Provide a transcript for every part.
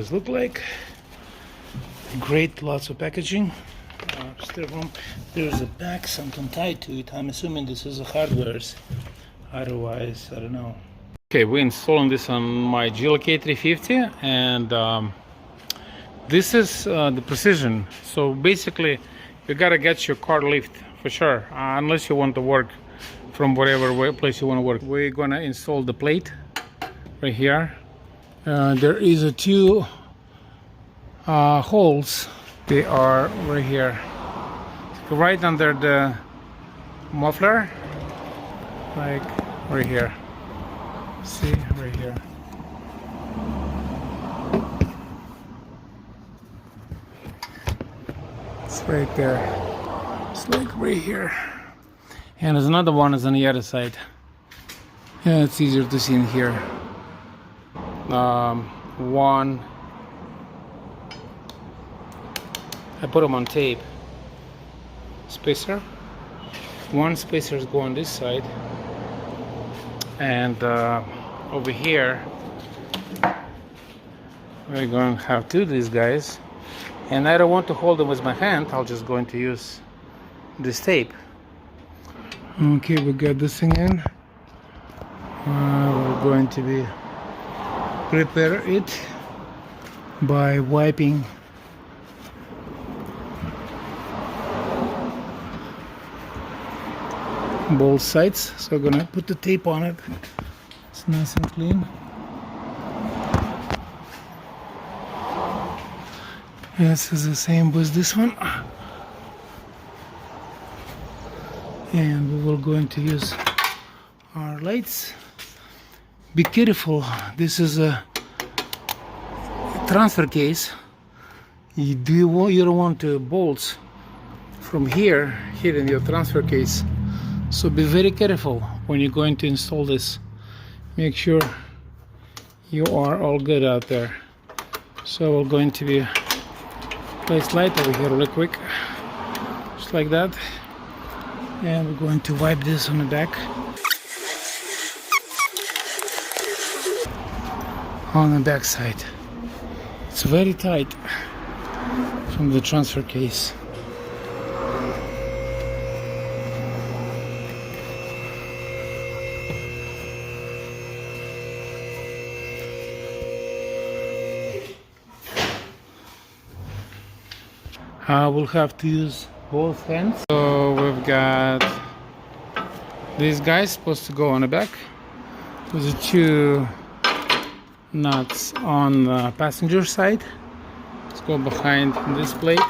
does it look like. Great, lots of packaging. Styrofoam. There's a back, something tied to it. I'm assuming this is a hardware's. Otherwise, I don't know. Okay, we're installing this on my GLK350, and this is the precision. So basically, you gotta get your car lift for sure, unless you want to work from whatever place you want to work. We're gonna install the plate right here. There is two holes. They are right here, right under the muffler, like right here. See, right here. It's right there. It's like right here. And there's another one is on the other side. Yeah, it's easier to see in here. One. I put them on tape. Spacer. One spacer is going on this side. And over here we're going to have two of these guys, and I don't want to hold them with my hand. I'll just going to use this tape. Okay, we got this thing in. We're going to be prepare it by wiping both sides. So I'm gonna put the tape on it. It's nice and clean. This is the same with this one. And we will going to use our lights. Be careful, this is a transfer case. You don't want the bolts from here hitting your transfer case. So be very careful when you're going to install this. Make sure you are all good out there. So we're going to be place light over here really quick, just like that. And we're going to wipe this on the back. On the back side. It's very tight from the transfer case. We'll have to use both hands. So we've got these guys supposed to go on the back. There's the two nuts on the passenger side. Let's go behind this plate.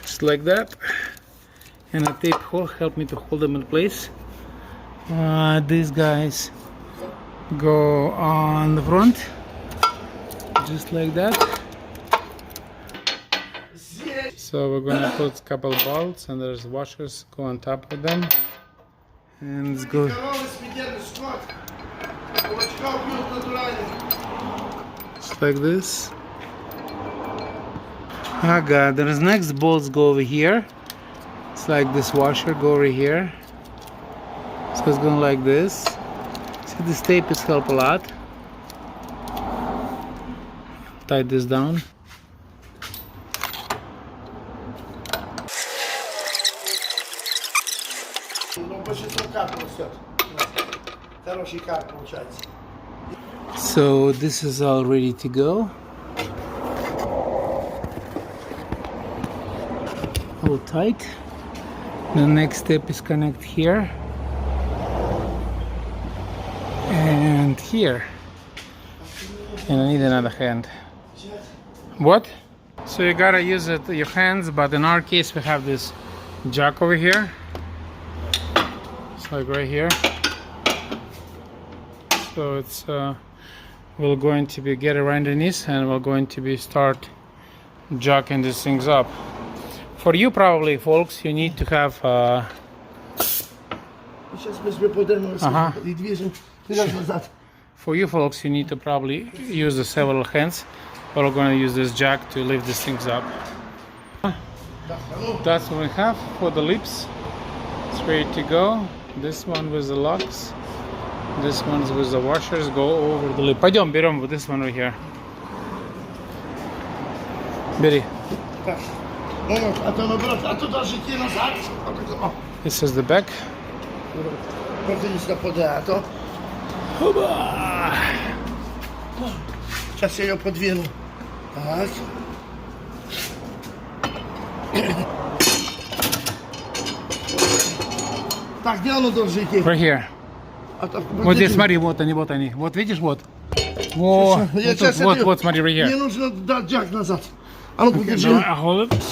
Just like that. And a tape hole help me to hold them in place. These guys go on the front, just like that. So we're gonna put a couple bolts, and there's washers go on top of them, and let's go just like this. Oh god, there's next bolts go over here. It's like this washer go over here, so it's going like this. See, this tape is help a lot. Tie this down. So this is all ready to go. All tight. The next step is connect here and here. And I need another hand. What? So you gotta use it your hands, but in our case we have this jack over here. It's like right here. So it's we're going to be get around underneath, and we're going to be start jacking these things up. For you probably, folks, you need to have For you folks, you need to probably use the several hands, but we're going to use this jack to lift these things up. That's what we have for the lips. It's ready to go. This one with the locks. This one's with the washers go over the lip. Пойдем, берем вот this one right here. Бери. Так. Ну, а то наоборот, а то даже идти назад. This is the back. Portali sюда подай, а то. Оба! Сейчас я ее подвину. Так. Так, где оно должно идти? Right here. Вот здесь, смотри, вот они, вот они. Вот видишь, вот. Вот, Я вот, тут, вот, вот, смотри, right Мне here. нужно дать джак назад. А ну, подержи. Hold it.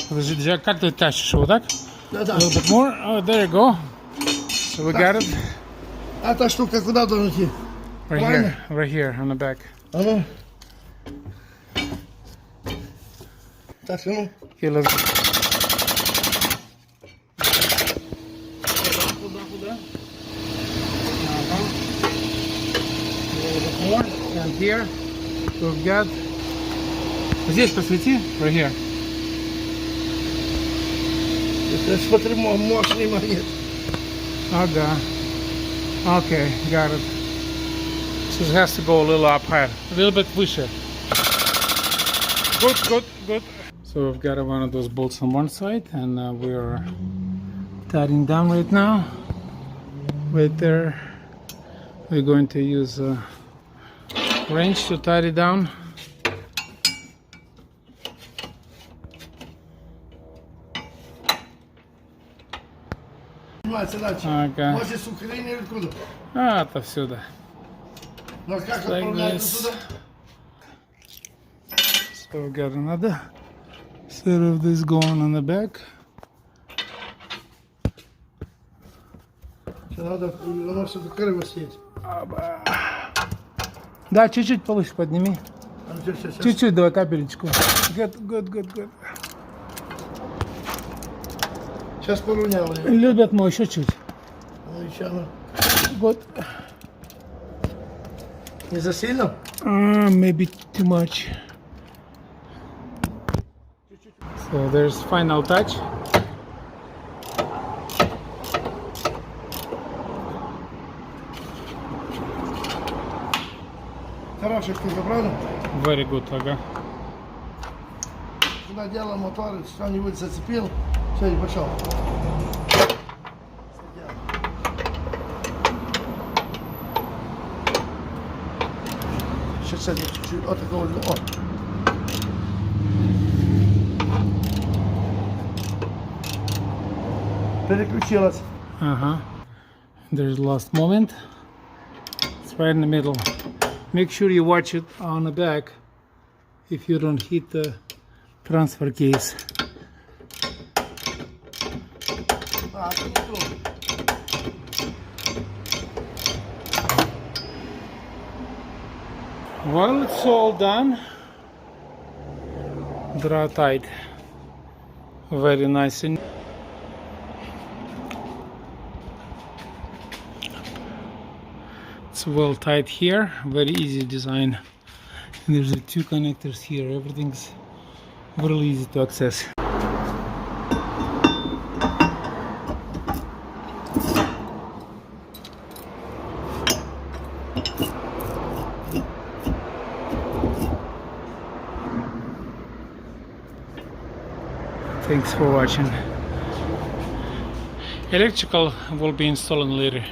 Подожди, Джек, как ты тащишь его, так? Да-да. A little bit more. Oh, there you go. So we got it. А та штука куда должна идти? Right here, on the back. А ну. Так, ну. Okay, let's go. More. And here we've got. Здесь посвети. Right here. Я смотрю, мощный магнит. Ага. Okay, got it. So it has to go a little up higher, a little bit выше. Good, good, good. So we've got one of those bolts on one side, and we're tightening down right now. Right there. We're going to use a wrench to tighten it down. Ага. Может, с Украины или откуда? Отовсюду. Но как Like отправляется this. туда? So we got another set of this going on the back. Что надо, оно все криво сидит. Да, чуть-чуть повыше подними. А ну, сейчас. Чуть-чуть, давай капелечку. Good. Сейчас поровнял. A little bit more, еще чуть. Ну, еще оно. Good. Не засильно? Maybe too much. So there's final touch. Хорошая штука, правда? Very good, ага. Когда делал мотор, что-нибудь зацепил, все, и пошел. Сейчас это чуть-чуть, вот такого, о. Переключилась. There's the last moment. It's right in the middle. Make sure you watch it on the back if you don't hit the transfer case. Well, it's all done. Draw-Tite. Very nice. It's well tight here, very easy design. And there's the two connectors here. Everything's really easy to access. Thanks for watching. Electrical will be installed later.